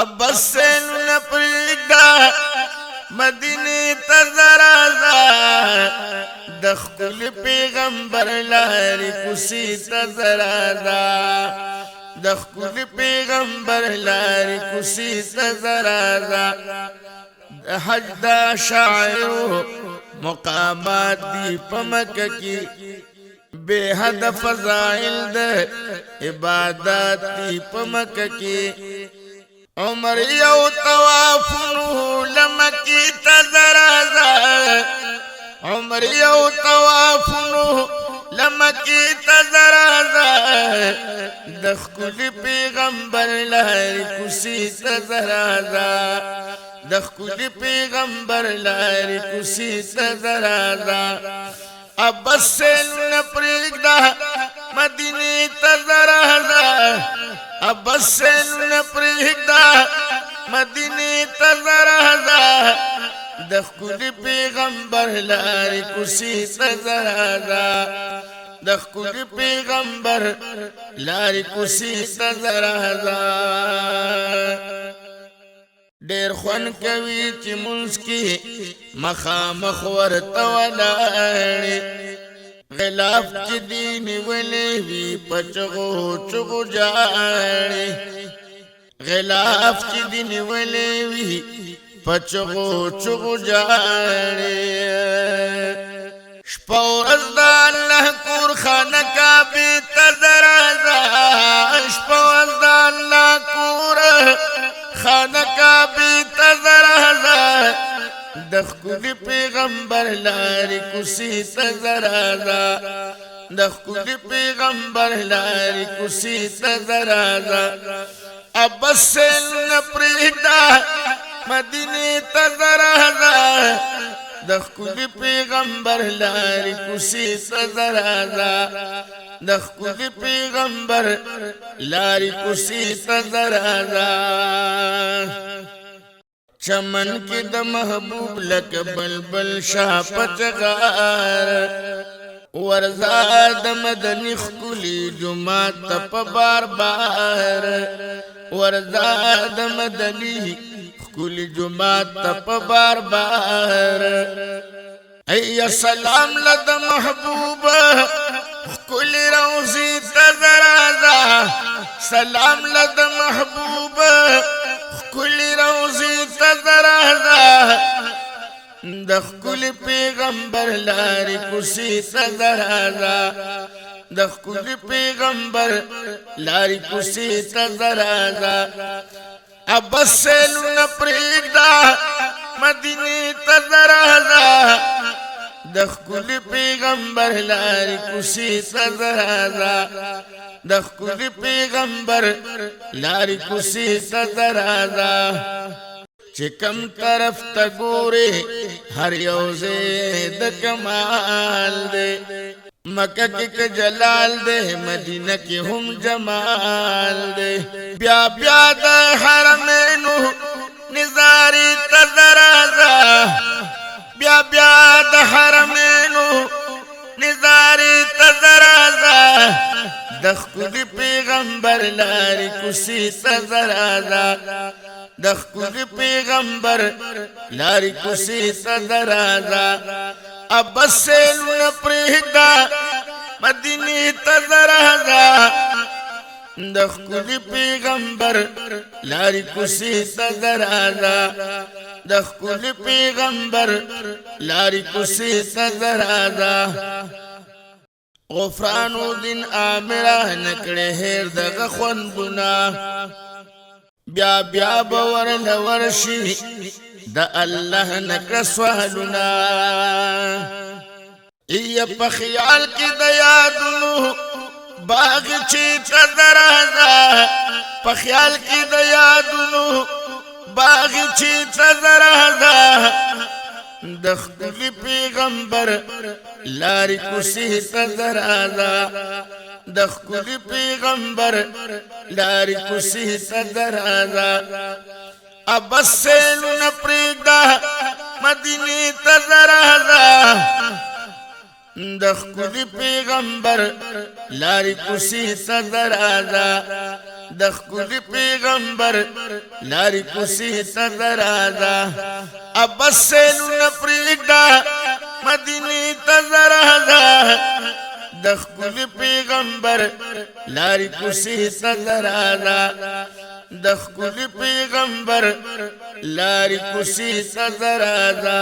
عباس سیلو نپریگدا مدینه تزرازا دخل پیغمبر لاری کسی تزرازا دخل پیغمبر لاری کسی تزرازا حج دا شاعرو مقامات دی پمکہ کی بے حد فضائل دے عبادات دی پمکہ کی عمر یو توافنو لمکی تزرازا عمر یو توافنو لمکی تزرازا دخل پیغمبر لاری کسی تزرازا دخل پیغمبر لاری کسی تزرازا عباس سیلو نپریگدا مدینه تزرازا عباس سیلو نپریگدا مدینه تزرازا دخل پیغمبر لاری کسی تزرازا دخل پیغمبر لاری کسی تزرازا ډیر خوان کوي چې منځ کې مخامخ ورته ولاړې غلاف چې دین ولې وي پچغو چغو جاړې غلاف چې دین ولې وي پچغو چغو جاړې شپه ورځ د الله کور خانه کعبې ته درازا شپه ورځ د الله کور خانه کعبې ته درازا دخل پیغمبر لاری کسی تزرازا دخل پیغمبر لاری کسی تزرازا عباس سیلو نپریگدا مدینه تزرازا دخل پیغمبر لاری کسی تزرازا دخل پیغمبر لاری کسی تزرازا چمن کی د محبوب لک بلبل شاہ پچغار ورزاد مدنی خکلی جماعت تپ بار بار ورزاد مدنی خکلی جماعت تپ بار بار ای سلام لد محبوب خکلی روزی تزرازا سلام لد محبوب خکلی روزی تزرازا دخل پیغمبر لاری کسی تزرازا دخل پیغمبر لاری کسی تزرازا عباس سیلو نپریگدا مدینه تزرازا دخل پیغمبر لاری کسی تزرازا دخل پیغمبر لاری کسی تزرازا چکم طرف تا گوری ہر یوزے د کمال دے مکہ کی جلال دے مدینہ کی ہم جمال دے بیا بیا دا حرمینو نظاری تزرازا بیا بیا دا حرمینو نظاری تزرازا دخل پیغمبر لاری کسی تزرازا دخل پیغمبر لاری کسی تزرازا عباس سیلو نپریگدا مدینه تزرازا دخل پیغمبر لاری کسی تزرازا دخل پیغمبر لاری کسی تزرازا غفرانو دین آمرہ نکڑے ہیر دغا خوندنا بیا بیا باور لورشی دا اللہ نکر سوالنا ای پا خیال کی دا یادنو باغ چی تزرازا پا خیال کی دا یادنو باغ چی تزرازا دخل پیغمبر لاری کسی تزرازا دخل پیغمبر لاری کسی تزرازا عباس سیلو نپریگدا مدینه تزرازا دخل پیغمبر لاری کسی تزرازا د خپل پیغمبر لاری کوسی تزرادا ابس سینو نپریدا مدینی تزرادا د خپل پیغمبر لاری کوسی تزرادا د خپل پیغمبر لاری کوسی تزرادا